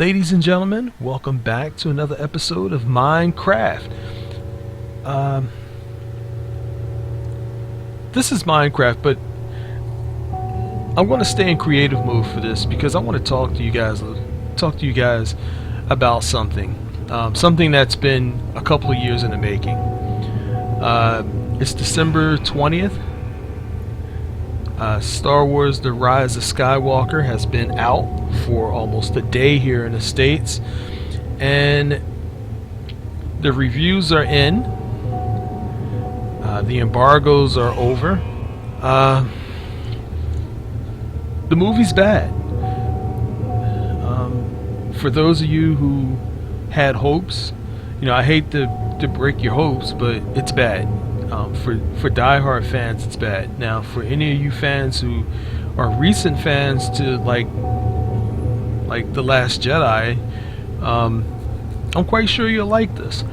Ladies and gentlemen, welcome back to another episode of Minecraft. This is Minecraft, but I'm going to stay in creative mode for this because I want to talk to you guys about something that's been a couple of years in the making. It's December 20th. Star Wars The Rise of Skywalker has been out for almost a day here in the States, and the reviews are in. The embargoes are over. The movie's bad. For those of you who had hopes, I hate to break your hopes, but it's bad. For diehard fans, it's bad. Now, for any of you fans who are recent fans to like The Last Jedi, I'm quite sure you'll like this.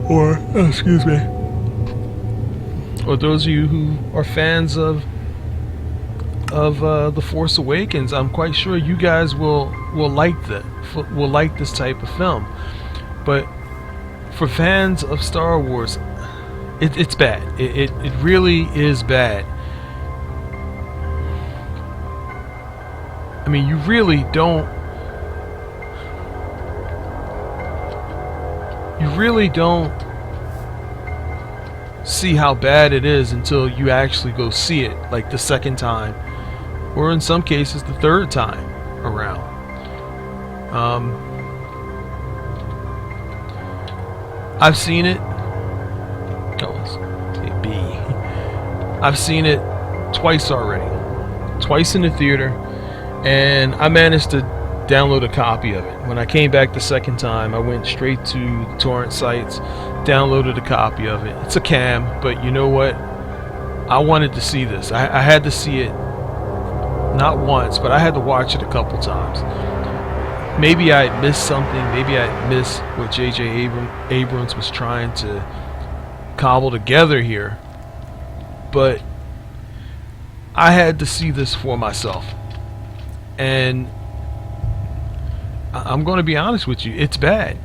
Or those of you who are fans of The Force Awakens, I'm quite sure you guys will like this type of film. But for fans of Star Wars, it's bad. It really is bad. I mean, you really don't see how bad it is until you actually go see it, like the second time, or in some cases the third time around. I've seen it. I've seen it twice already. Twice in the theater, and I managed to download a copy of it. When I came back the second time, I went straight to the torrent sites, downloaded a copy of it. It's a cam, but you know what? I wanted to see this. I had to see it not once, but I had to watch it a couple times. Maybe I had missed something. Maybe I had missed what J.J. Abrams was trying to cobble together here. But I had to see this for myself. And I'm going to be honest with you, it's bad.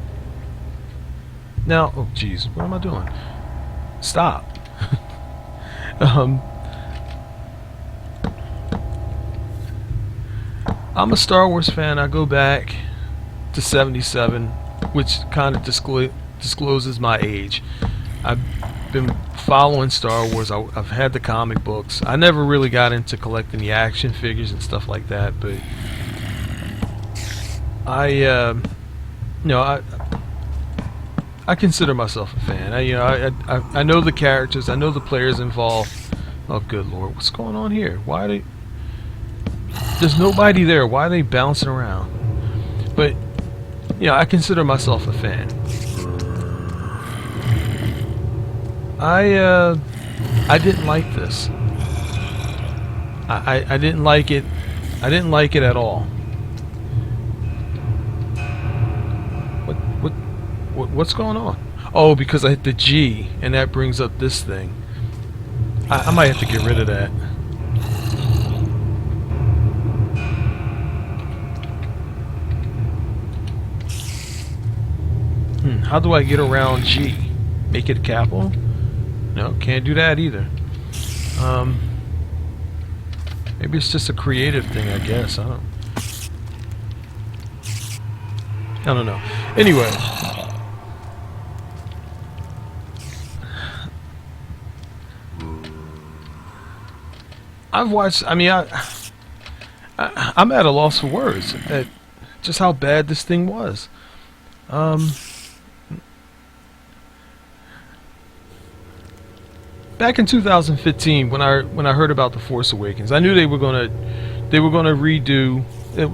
Now, oh geez, what am I doing? Stop. I'm a Star Wars fan. I go back to 77, which kind of discloses my age. I've been following Star Wars. I've had the comic books. I never really got into collecting the action figures and stuff like that, but I consider myself a fan. I know the characters. I know the players involved. Oh, good Lord, what's going on here? Why are they? There's nobody there. Why are they bouncing around? But I consider myself a fan. I didn't like this. I didn't like it. I didn't like it at all. What's going on? Oh, because I hit the G, and that brings up this thing. I might have to get rid of that. How do I get around G? Make it a capital? No, can't do that either. Maybe it's just a creative thing, I guess. I don't know. Anyway, I've watched. I mean, I'm at a loss for words at just how bad this thing was. Back in 2015, when I heard about The Force Awakens, I knew they were gonna redo.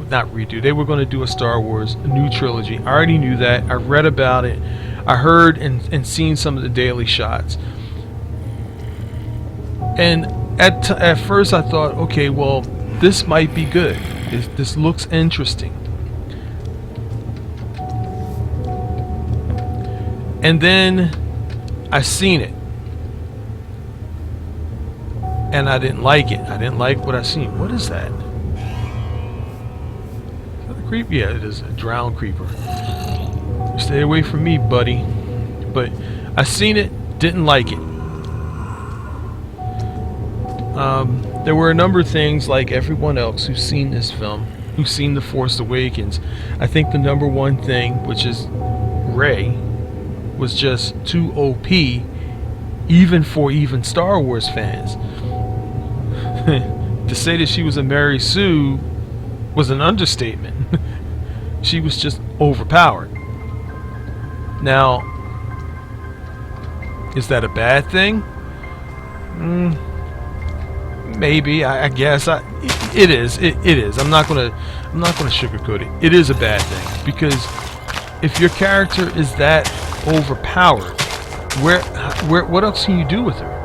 Not redo. They were going to do a Star Wars, a new trilogy. I already knew that. I read about it. I heard and seen some of the daily shots. And at first I thought, okay, well, this might be good. This looks interesting. And then I seen it. And I didn't like it. I didn't like what I seen. What is that? Creep? Yeah, it is a drowned creeper. Stay away from me, buddy. But I seen it, didn't like it. There were a number of things, like everyone else who's seen this film, who's seen The Force Awakens. I think the number one thing, which is Rey, was just too OP, even for Star Wars fans. To say that she was a Mary Sue was an understatement. She was just overpowered. Now, is that a bad thing? Maybe. I guess. It is. It is. I'm not gonna sugarcoat it. It is a bad thing, because if your character is that overpowered, what else can you do with her?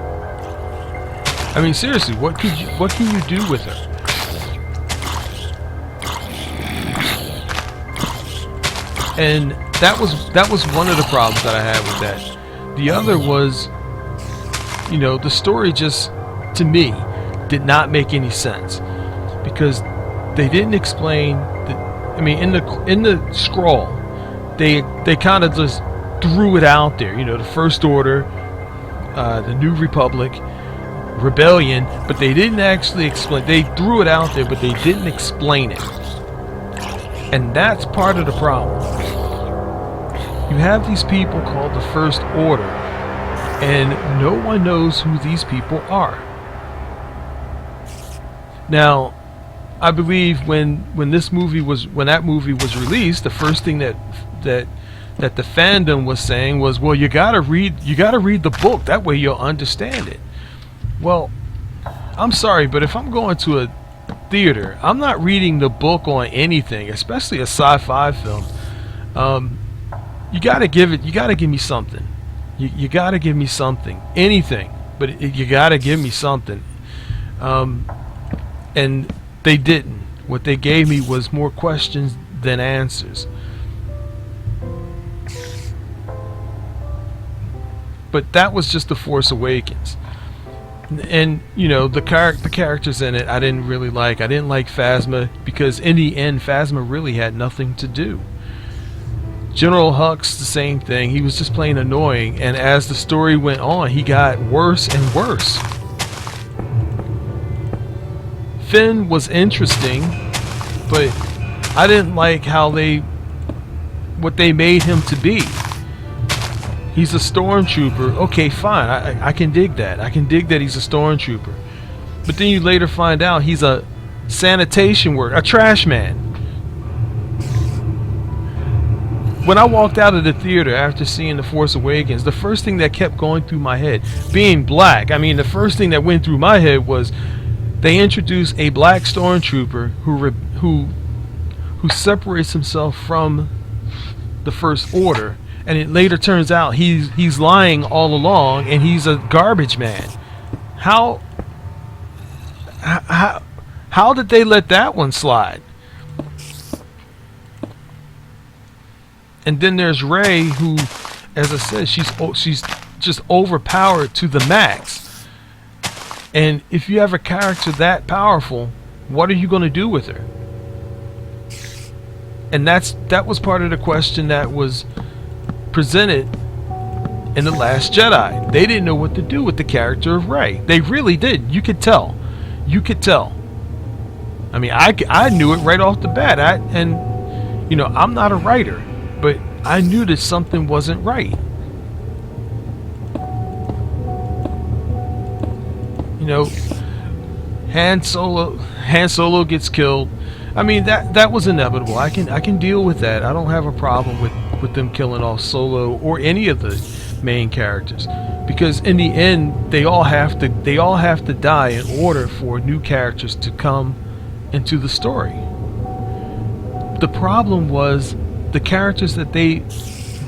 I mean, seriously, what can you do with her? And that was one of the problems that I had with that. The other was, the story just, to me, did not make any sense, because they didn't explain in the scroll, they kind of just threw it out there. The First Order, the New Republic, Rebellion, but they didn't actually explain. They threw it out there, but they didn't explain it. And that's part of the problem. You have these people called the First Order, and no one knows who these people are. Now, I believe when that movie was released, the first thing that the fandom was saying was, well, you gotta read the book, that way you'll understand it. Well, I'm sorry, but if I'm going to a theater, I'm not reading the book on anything, especially a sci-fi film. You gotta give me something. You gotta give me something, anything, but you gotta give me something. And they didn't. What they gave me was more questions than answers. But that was just The Force Awakens. And the characters in it I didn't really like. I didn't like Phasma, because in the end Phasma really had nothing to do. General Hux, the same thing. He was just plain annoying, and as the story went on, he got worse and worse. Finn was interesting, but I didn't like what they made him to be. He's a stormtrooper. Okay, fine. I can dig that. I can dig that he's a stormtrooper. But then you later find out he's a sanitation worker, a trash man. When I walked out of the theater after seeing The Force Awakens, the first thing that kept going through my head, being black, the first thing that went through my head was, they introduced a black stormtrooper who separates himself from the First Order, and it later turns out he's lying all along, and he's a garbage man. How did they let that one slide? And then there's Rey, who, as I said, she's just overpowered to the max. And if you have a character that powerful, what are you going to do with her? And that was part of the question that was presented in The Last Jedi. They didn't know what to do with the character of Rey. They really did. You could tell. I knew it right off the bat. I'm not a writer, but I knew that something wasn't right. Han Solo gets killed. That was inevitable. I can deal with that. I don't have a problem with them killing off Solo or any of the main characters, because in the end they all have to die in order for new characters to come into the story. The problem was the characters that they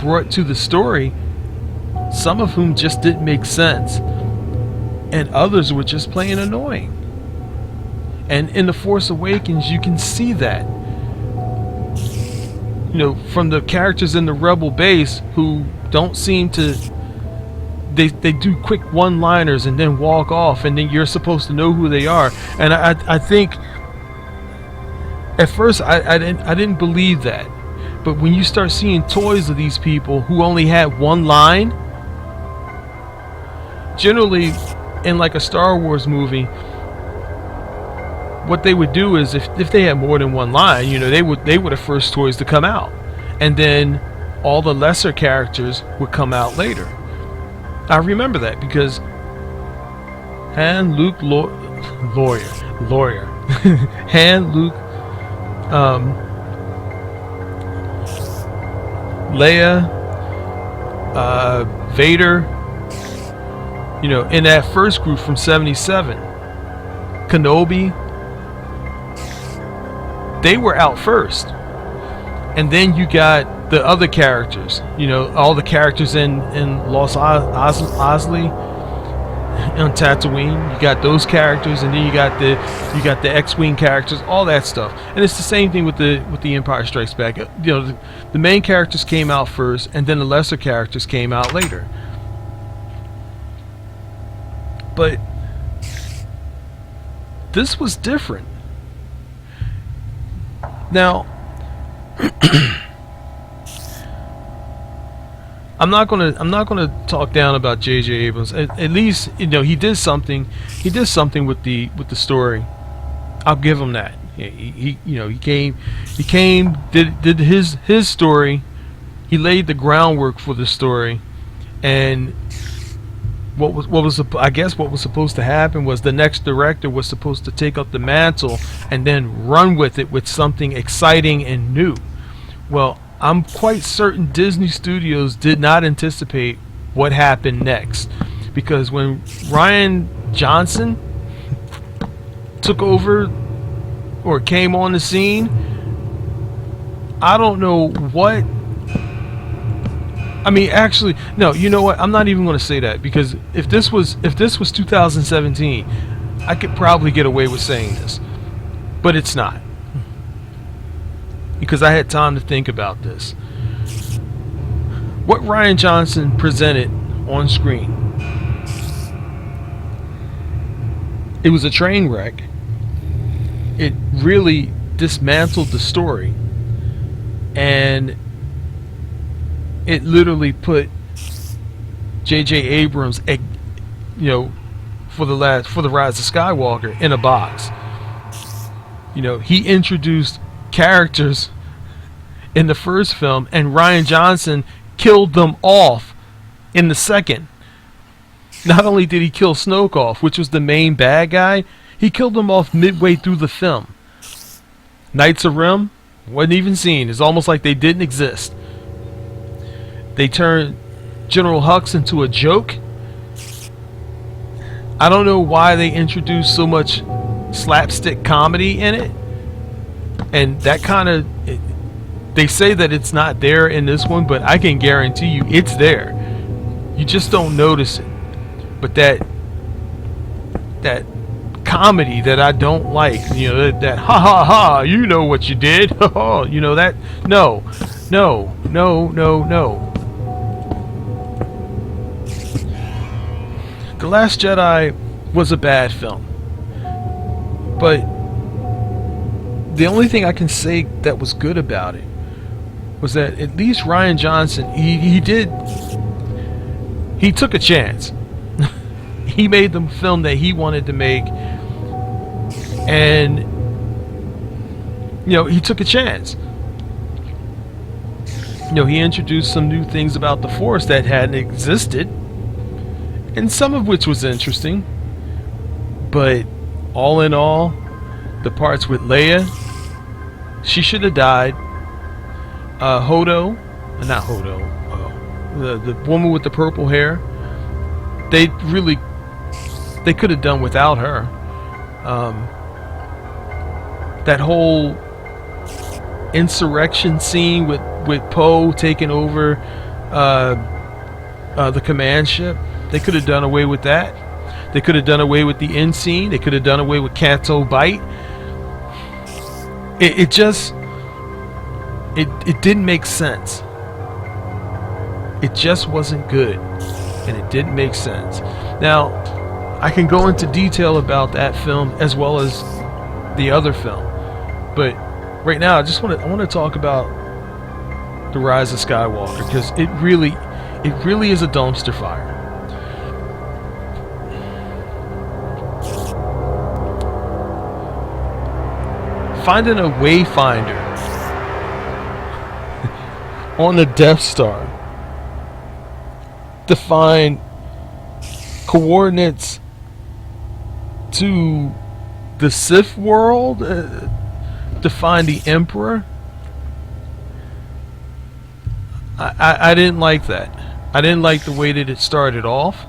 brought to the story, some of whom just didn't make sense, and others were just plain annoying. And in The Force Awakens, you can see that. From the characters in the Rebel base who don't seem to... They do quick one-liners and then walk off, and then you're supposed to know who they are. And I think At first, I didn't believe that, but when you start seeing toys of these people who only had one line, generally, in like a Star Wars movie, what they would do is if they had more than one line, you know, they were the first toys to come out, and then all the lesser characters would come out later. I remember that because Han, Luke, lawyer, Han, Luke, Leia, Vader, you know, in that first group from '77, Kenobi, they were out first, and then you got the other characters, you know, all the characters in Los Osley on Tatooine. You got those characters, and then you got the X-wing characters, all that stuff. And it's the same thing with the Empire Strikes Back. You know, the main characters came out first, and then the lesser characters came out later. But this was different. Now, I'm not gonna talk down about J.J. Abrams. At least, you know, he did something. He did something with the story. I'll give him that. He you know, he came, did his story. He laid the groundwork for the story, and what was I guess what was supposed to happen was the next director was supposed to take up the mantle and then run with it with something exciting and new. Well, I'm quite certain Disney Studios did not anticipate what happened next, because when Rian Johnson took over or came on the scene, I don't know what. I mean, actually, no. You know what? I'm not even going to say that, because if this was 2017, I could probably get away with saying this, but it's not, because I had time to think about this. What Rian Johnson presented on screen, it was a train wreck. It really dismantled the story, and it literally put J.J. Abrams, you know, for the Rise of Skywalker in a box. You know, he introduced characters in the first film, and Rian Johnson killed them off in the second. Not only did he kill Snoke off, which was the main bad guy, he killed them off midway through the film. Knights of Wyrm wasn't even seen. It's almost like they didn't exist. They turned General Hux into a joke. I don't know why they introduced so much slapstick comedy in it. And that kind of, they say that it's not there in this one, but I can guarantee you it's there. You just don't notice it. But that comedy that I don't like, you know, that ha ha ha, you know what you did, you know that, no. The Last Jedi was a bad film, but the only thing I can say that was good about it was that at least Rian Johnson, he took a chance. He made the film that he wanted to make, and you know, he took a chance. You know, he introduced some new things about the Force that hadn't existed, and some of which was interesting. But all in all, the parts with Leia, she should have died. The woman with the purple hair, they could have done without her. That whole insurrection scene with Poe taking over the command ship, they could have done away with that. They could have done away with the end scene. They could have done away with Canto Bight. It didn't make sense. It just wasn't good, and it didn't make sense. Now, I can go into detail about that film as well as the other film, but right now, I want to talk about the Rise of Skywalker, because it really is a dumpster fire. Finding a wayfinder on the Death Star to find coordinates to the Sith world, to find the Emperor. I didn't like that. I didn't like the way that it started off.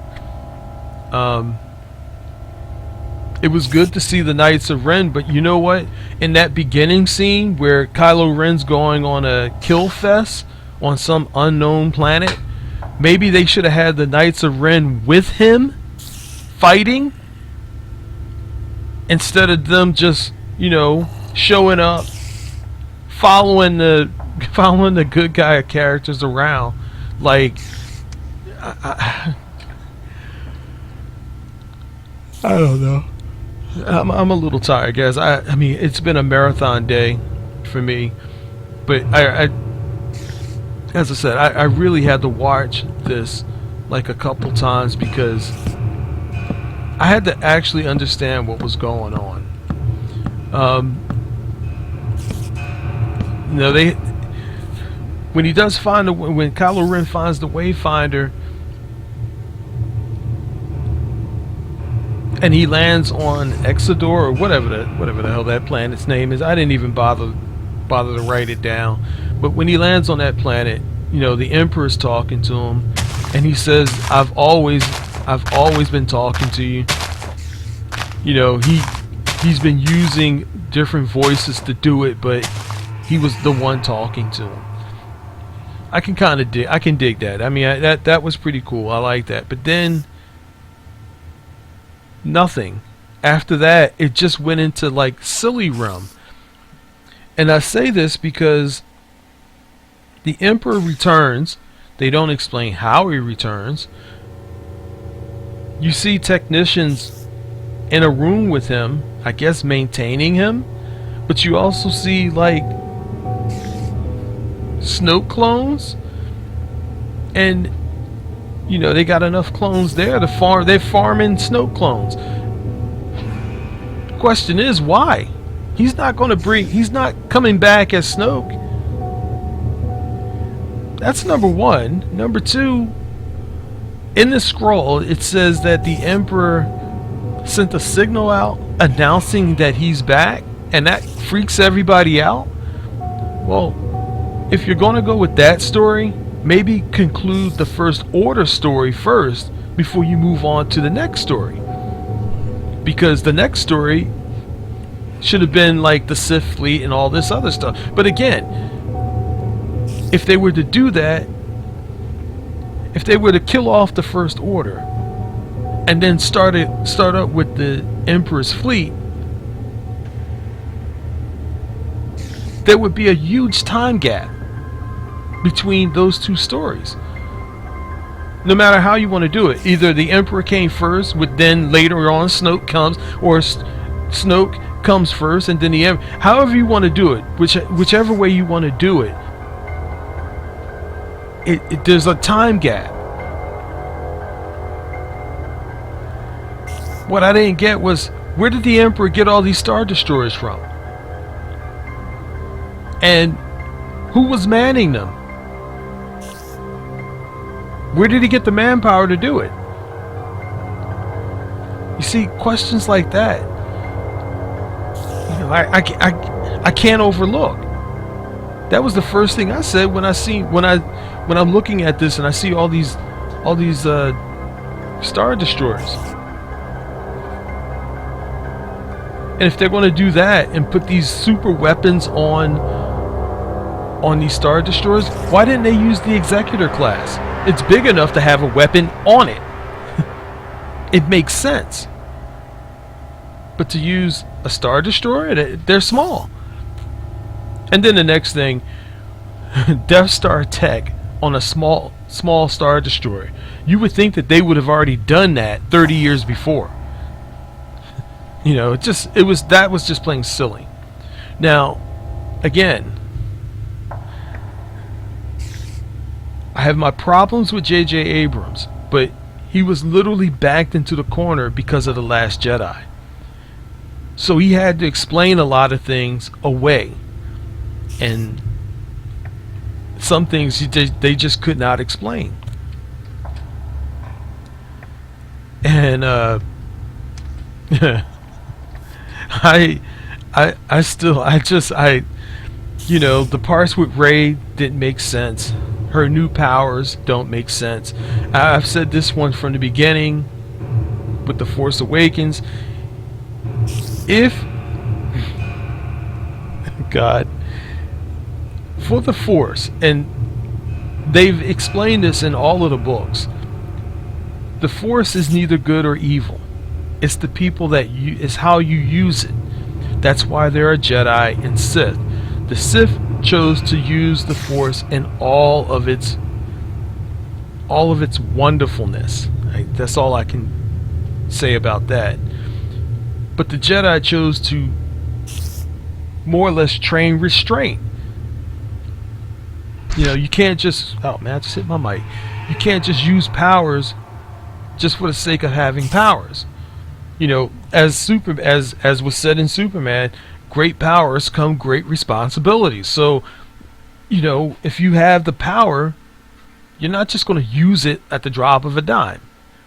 It was good to see the Knights of Ren, but you know what? In that beginning scene where Kylo Ren's going on a kill fest on some unknown planet, maybe they should have had the Knights of Ren with him fighting, instead of them just, you know, showing up, following the good guy characters around. Like, I don't know. I'm a little tired, guys. I mean, it's been a marathon day for me, but I as I said, I really had to watch this like a couple times, because I had to actually understand what was going on. You know, when Kylo Ren finds the Wayfinder, and he lands on Exodus, or whatever the hell that planet's name is. I didn't even bother to write it down. But when he lands on that planet, you know, the Emperor's talking to him, and he says, I've always been talking to you. You know, he's been using different voices to do it, but he was the one talking to him. I can dig that. I mean, that was pretty cool. I like that. But then nothing. After that, it just went into like silly realm. And I say this because the Emperor returns. They don't explain how he returns. You see technicians in a room with him, I guess maintaining him, but you also see like Snoke clones, and you know, they got enough clones there to farm. They're farming Snoke clones. Question is, why? He's not coming back as Snoke. That's number one. Number two, in the scroll it says that the Emperor sent a signal out announcing that he's back, and that freaks everybody out. Well, if you're going to go with that story, maybe conclude the First Order story first before you move on to the next story. Because the next story should have been like the Sith fleet and all this other stuff. But again, if they were to do that, if they were to kill off the First Order and then start up with the Emperor's fleet, there would be a huge time gap between those two stories. No matter how you want to do it, either the Emperor came first, with then later on Snoke comes, or Snoke comes first and then the Emperor. However you want to do it, whichever way you want to do it, there's a time gap. What I didn't get was, where did the Emperor get all these Star Destroyers from? And who was manning them? Where did he get the manpower to do it? You see, questions like that, you know, I can't overlook. That was the first thing I said when I'm looking at this and I see all these Star Destroyers. And if they're going to do that and put these super weapons on these Star Destroyers, why didn't they use the Executor class? It's big enough to have a weapon on it. It makes sense. But to use a Star Destroyer, they're small. And then the next thing, Death Star tech on a small Star Destroyer. You would think that they would have already done that 30 years before. You know, that was just plain silly. Now, again, I have my problems with J.J. Abrams, but he was literally backed into the corner because of The Last Jedi. So he had to explain a lot of things away. And some things they just could not explain. And you know, the parts with Rey didn't make sense. Her new powers don't make sense. I've said this one from the beginning with The Force Awakens. If God, for the Force, and they've explained this in all of the books, the Force is neither good or evil. It's the people that it's how you use it. That's why there are Jedi and Sith. The Sith chose to use the Force in all of its wonderfulness. That's all I can say about that. But the Jedi chose to more or less train restraint. You know, you can't just, oh man, I just hit my mic. You can't just use powers just for the sake of having powers. You know, as was said in Superman, great powers come great responsibilities. So, you know, if you have the power, you're not just going to use it at the drop of a dime.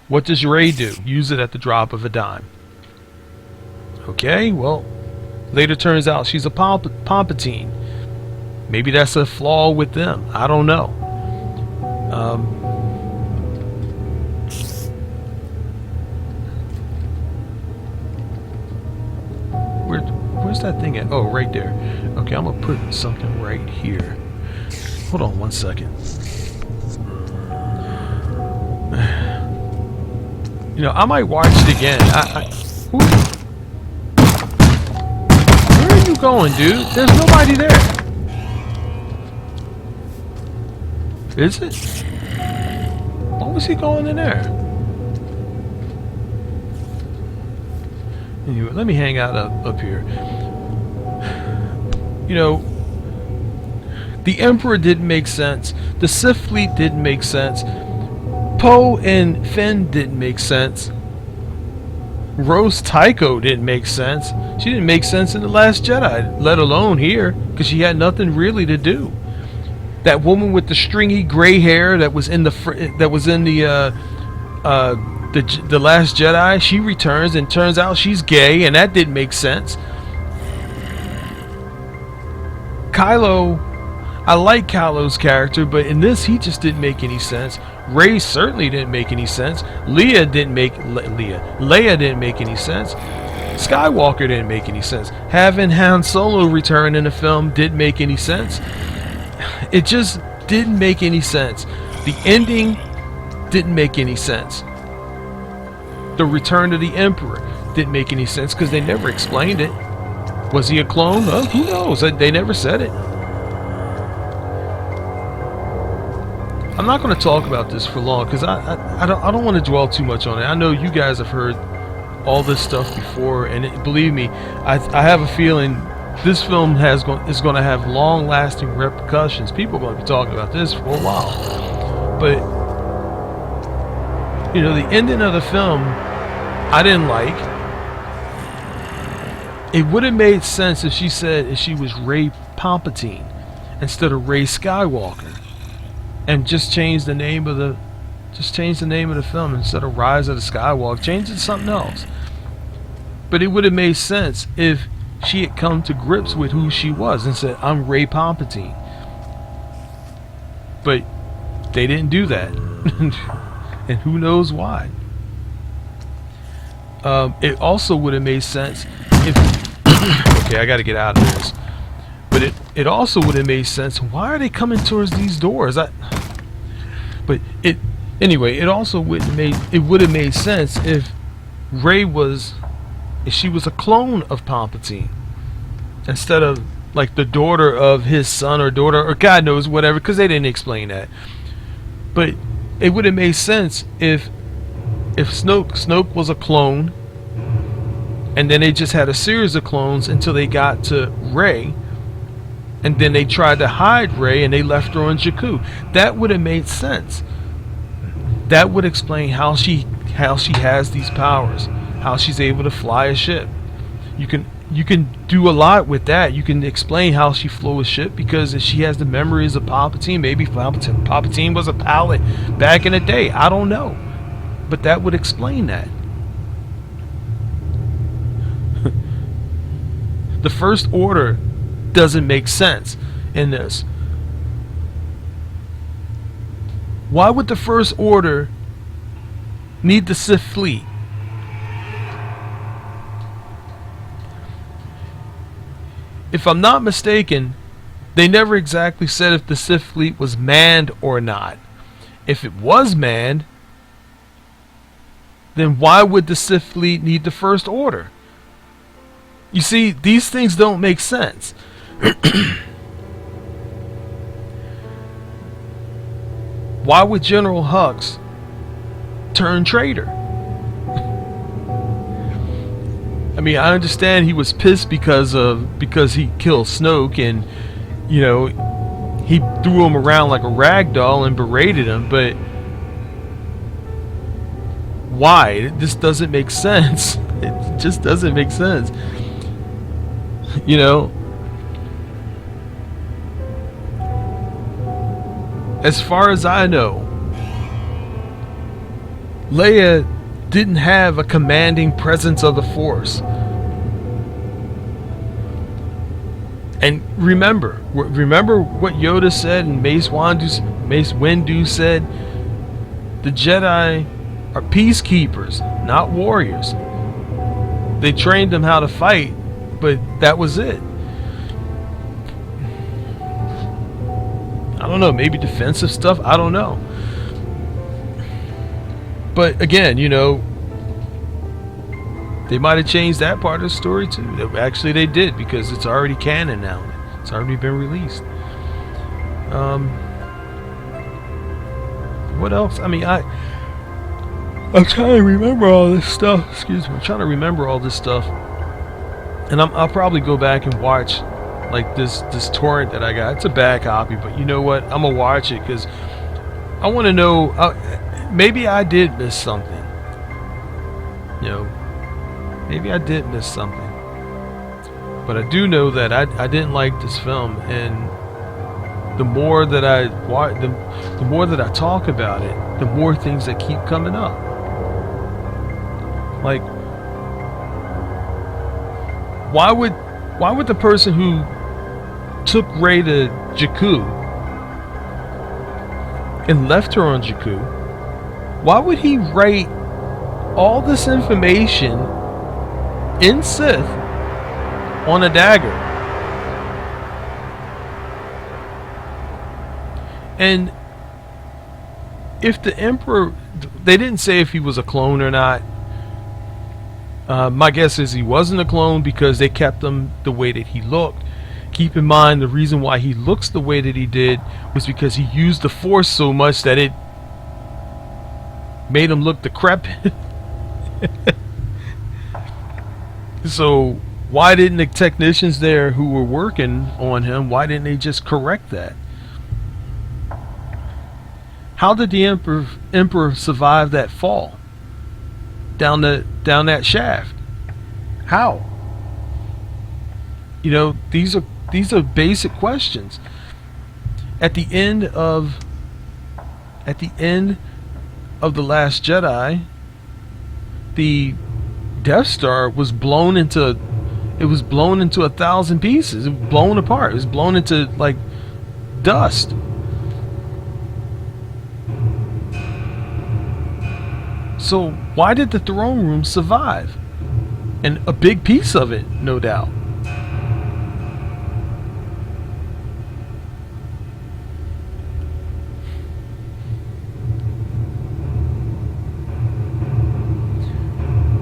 What does Rey do? Use it at the drop of a dime. Okay, well, later turns out she's a Palpatine. Maybe that's a flaw with them. I don't know. Where's that thing at? Oh, right there. Okay, I'm gonna put something right here. Hold on one second. You know, I might watch it again. Where are you going, dude? There's nobody there. Is it? What was he going in there? Anyway, let me hang out up here. You know, the Emperor didn't make sense. The Sith fleet didn't make sense. Poe and Finn didn't make sense. Rose Tycho didn't make sense. She didn't make sense in The Last Jedi, let alone here, because she had nothing really to do. That woman with the stringy gray hair that was in the Last Jedi, she returns and turns out she's gay, and that didn't make sense. Kylo, I like Kylo's character, but in this he just didn't make any sense. Rey certainly didn't make any sense. Leia didn't make any sense. Skywalker didn't make any sense. Having Han Solo return in the film didn't make any sense. It just didn't make any sense. The ending didn't make any sense. The return of the Emperor didn't make any sense because they never explained it. Was he a clone? Who knows? They never said it. I'm not going to talk about this for long because I don't want to dwell too much on it. I know you guys have heard all this stuff before, and believe me, I have a feeling this film is going to have long-lasting repercussions. People are going to be talking about this for a while. But you know, the ending of the film, I didn't like. It would have made sense if she was Rey Palpatine instead of Rey Skywalker, and just change the name of the film instead of Rise of the Skywalker. Change it to something else. But it would have made sense if she had come to grips with who she was and said, "I'm Rey Palpatine." But they didn't do that, and who knows why. It also would have made sense if okay, I got to get out of this. But it also would have made sense. Why are they coming towards these doors? Anyway, it also would have made sense if she was a clone of Palpatine instead of like the daughter of his son or daughter or God knows whatever, because they didn't explain that. But it would have made sense if Snoke was a clone, and then they just had a series of clones until they got to Rey, and then they tried to hide Rey and they left her on Jakku. That would have made sense. That would explain how she has these powers, how she's able to fly a ship. You can do a lot with that. You can explain how she flew a ship because she has the memories of Palpatine. Maybe Palpatine was a pilot back in the day. I don't know, but that would explain that. The First Order doesn't make sense in this. Why would the First Order need the Sith fleet? If I'm not mistaken, they never exactly said if the Sith fleet was manned or not. If it was manned, then why would the Sith fleet need the First Order? You see, these things don't make sense. Why would General Hux turn traitor? I mean, I understand he was pissed because he killed Snoke, and you know, he threw him around like a rag doll and berated him, but why? This doesn't make sense. It just doesn't make sense. You know, as far as I know, Leia didn't have a commanding presence of the Force. And remember what Yoda said and Mace Windu said. The Jedi are peacekeepers, not warriors. They trained them how to fight, but that was it. I don't know, maybe defensive stuff, I don't know. But again, you know, they might have changed that part of the story too. Actually, they did, because it's already canon now. It's already been released. What else? I mean, I'm trying to remember all this stuff. Excuse me. I'm trying to remember all this stuff, and I'll probably go back and watch like this torrent that I got. It's a bad copy, but you know what? I'm gonna watch it because I want to know. Maybe I did miss something. You know, maybe I did miss something. But I do know that I didn't like this film, and the more that I watch, the more that I talk about it, the more things that keep coming up. Like, why would the person who took Rey to Jakku and left her on Jakku, why would he write all this information in Sith on a dagger? And if the Emperor, they didn't say if he was a clone or not. My guess is he wasn't a clone because they kept him the way that he looked. Keep in mind, the reason why he looks the way that he did was because he used the Force so much that it made him look decrepit. So why didn't the technicians there who were working on him, why didn't they just correct that? How did the Emperor survive that fall down that shaft? How? You know, these are basic questions. At the end of The Last Jedi, the Death Star was blown into 1,000 pieces. It was blown apart. It was blown into like dust. So why did the throne room survive? And a big piece of it, no doubt.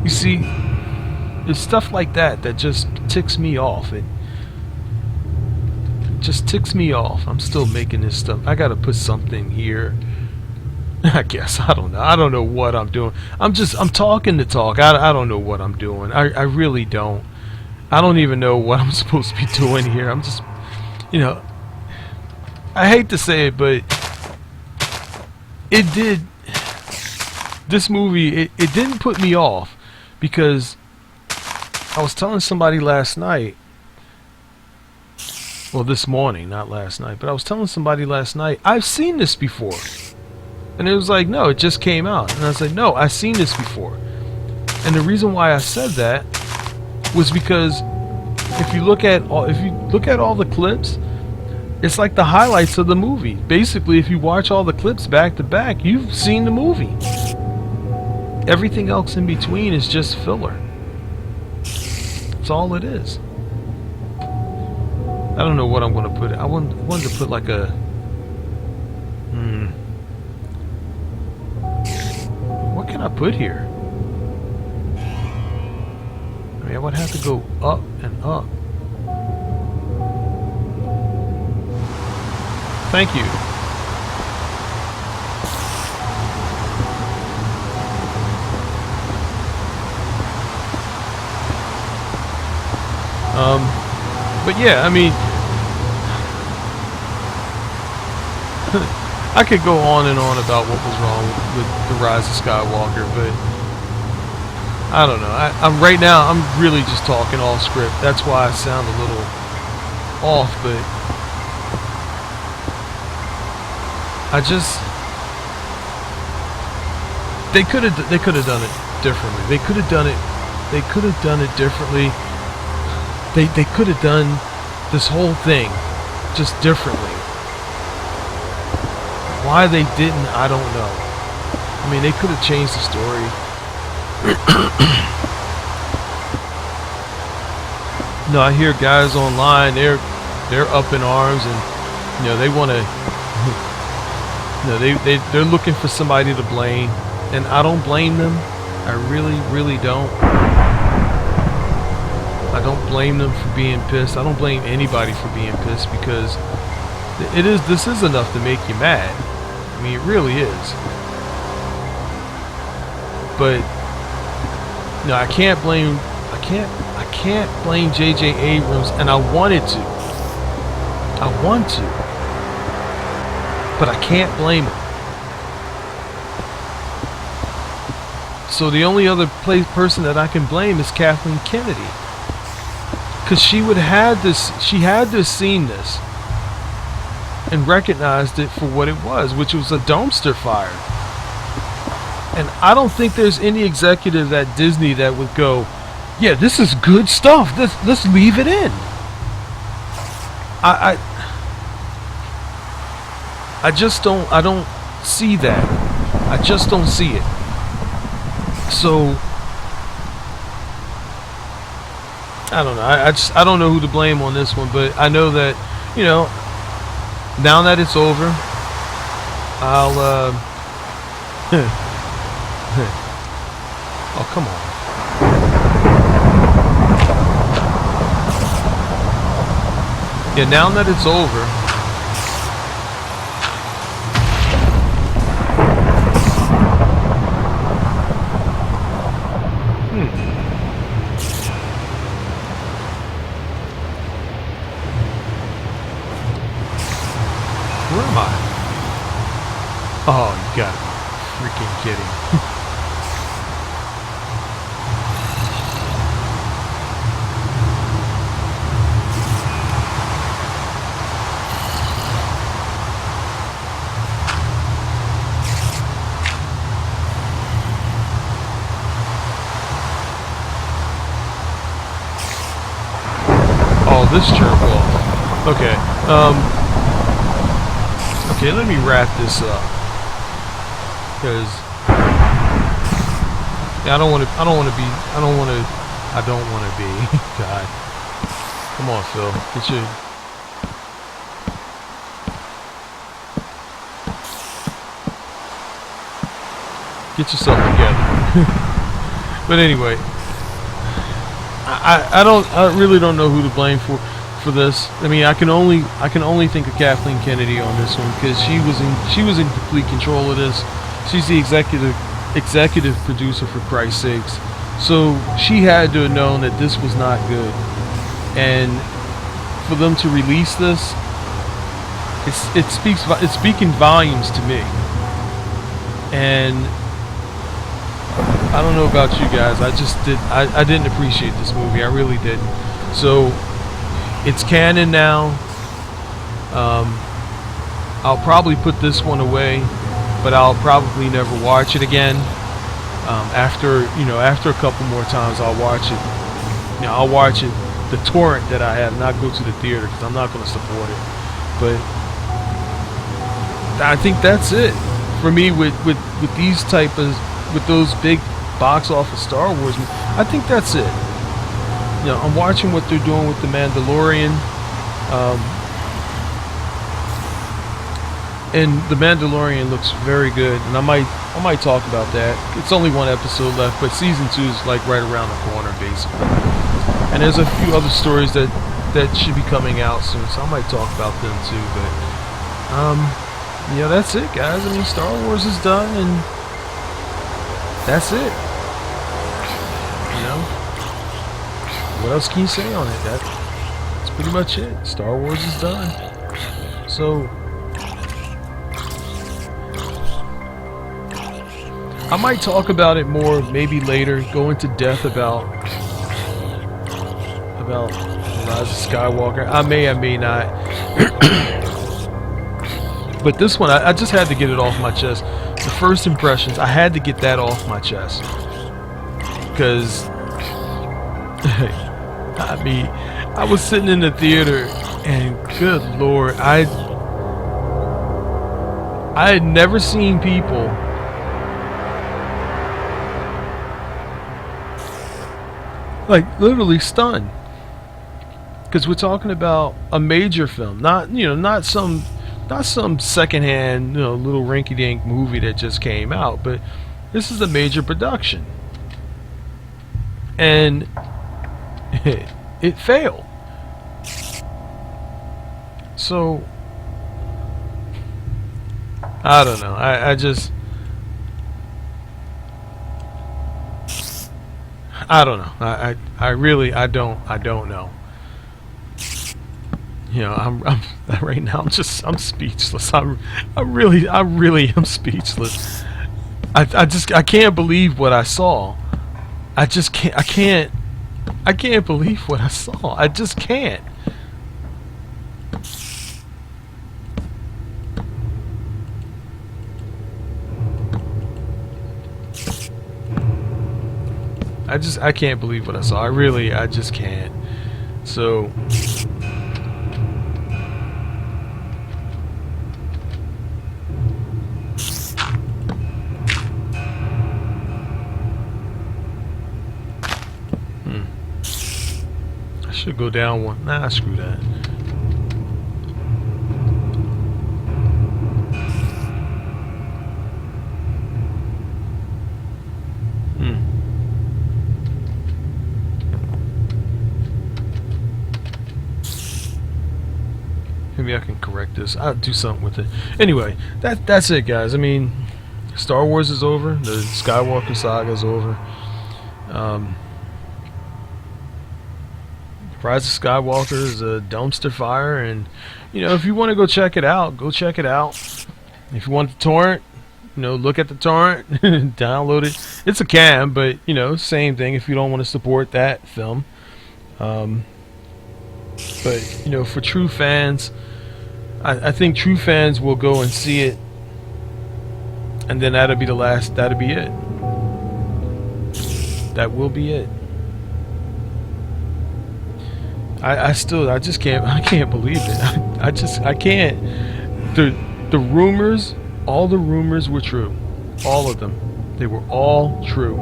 You see, it's stuff like that that just ticks me off. It just ticks me off. I'm still making this stuff. I gotta put something here. I guess. I don't know. I don't know what I'm doing. I'm talking to talk. I don't know what I'm doing. I really don't. I don't even know what I'm supposed to be doing here. I'm just, you know, I hate to say it, but it did. This movie, it didn't put me off, because I was telling somebody last night, well, this morning, not last night, but I was telling somebody last night, I've seen this before. And it was like, no, it just came out. And I was like, no, I've seen this before. And the reason why I said that was because if you look at all the clips, it's like the highlights of the movie. Basically, if you watch all the clips back to back, you've seen the movie. Everything else in between is just filler. That's all it is. I don't know what I'm going to put. I wanted to put like a... What can I put here? I mean, I would have to go up and up. Thank you. But yeah, I mean, I could go on and on about what was wrong with the Rise of Skywalker, but I don't know. I'm right now, I'm really just talking off script. That's why I sound a little off, but they could have done it differently. They could have done it differently. They could have done this whole thing just differently. Why they didn't, I don't know. I mean, they could have changed the story. No, I hear guys online, they're up in arms, and you know, they want to, you know, they're looking for somebody to blame, and I don't blame them. I really don't. I don't blame them for being pissed. I don't blame anybody for being pissed, because this is enough to make you mad. I mean, it really is. But no, I can't blame J.J. Abrams, and I wanted to. I want to. But I can't blame him. So the only other person that I can blame is Kathleen Kennedy. Because she had to have seen this and recognized it for what it was, which was a dumpster fire. And I don't think there's any executive at Disney that would go, yeah, this is good stuff, let's leave it in. I don't see that. I just don't see it. So I don't know. I don't know who to blame on this one, but I know that, you know, now that it's over, I'll oh, come on. Yeah, now that it's over, where am I? Oh, you got freaking kidding. Oh, this jerk off. Okay. Okay, let me wrap this up, because yeah, I don't want to be. God, come on, Phil, get yourself together. But anyway, I really don't know who to blame for this. I mean, I can only think of Kathleen Kennedy on this one, because she was in complete control of this. She's the executive producer, for Christ's sakes. So she had to have known that this was not good. And for them to release this, it's speaking volumes to me. And I don't know about you guys, I didn't appreciate this movie. I really didn't. So it's canon now. I'll probably put this one away, but I'll probably never watch it again. After a couple more times, I'll watch it. I'll watch it, the torrent that I have, not go to the theater because I'm not going to support it. But I think that's it for me with these with those big box office Star Wars. I think that's it. I'm watching what they're doing with the Mandalorian. And the Mandalorian looks very good, and I might talk about that. It's only one episode left, but season 2 is like right around the corner, basically. And there's a few other stories that should be coming out soon, so I might talk about them too. But that's it, guys. I mean, Star Wars is done, and that's it. What else can you say on it? That's pretty much it. Star Wars is done. So I might talk about it more maybe later, go into depth about Rise of Skywalker. I may not. But this one, I just had to get it off my chest. The first impressions, I had to get that off my chest. Because, I mean, I was sitting in the theater and good Lord, I had never seen people like literally stunned, because we're talking about a major film, not some secondhand little rinky-dink movie that just came out, but this is a major production, and it failed. So I don't know. I don't know. I really don't know. I'm right now. I'm speechless. I really am speechless. I can't believe what I saw. I can't believe what I saw. I just can't. I can't believe what I saw. I just can't. So I should go down one. Nah, screw that. Maybe I can correct this. I'll do something with it. Anyway, that's it, guys. I mean, Star Wars is over. The Skywalker saga is over. Rise of Skywalker is a dumpster fire, and if you want to go check it out, go check it out. If you want the torrent, look at the torrent, download it. It's a cam, but same thing. If you don't want to support that film, but for true fans, I think true fans will go and see it, and then that'll be the last. That'll be it. That will be it. I just can't. I can't believe it. I can't. The rumors, all the rumors were true. All of them. They were all true.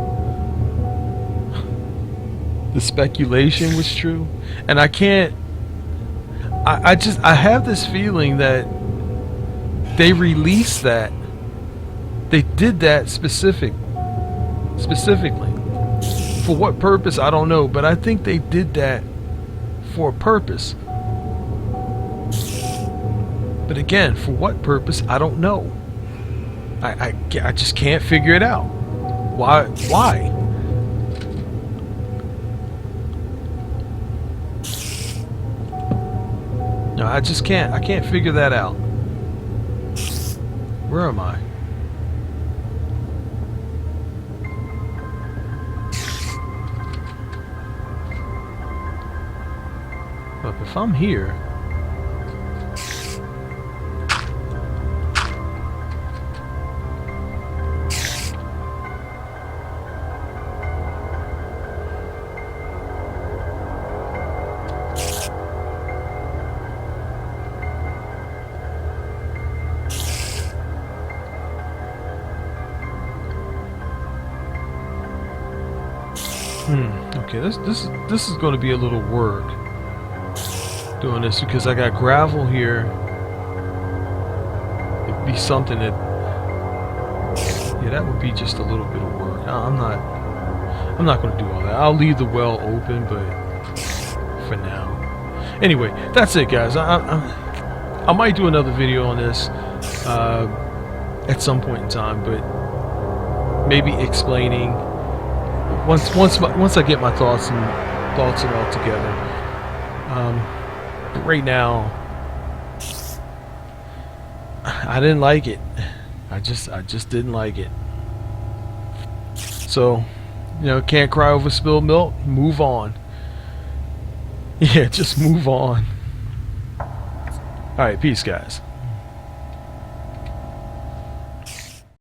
The speculation was true, and I can't. I have this feeling that they released that. They did that specifically. For what purpose, I don't know, but I think they did that for a purpose. But again, for what purpose, I don't know. I just can't figure it out. Why? know, I just can't. I can't figure that out. Where am I? Look, if I'm here. Okay, this is going to be a little work doing this because I got gravel here. It'd be something that, yeah, that would be just a little bit of work. I'm not going to do all that. I'll leave the well open, but for now. Anyway, that's it, guys. I might do another video on this at some point in time, but maybe explaining. Once I get my thoughts and all together. But right now, I didn't like it. I just didn't like it. So, you know, can't cry over spilled milk. Move on. Yeah, just move on. All right, peace, guys.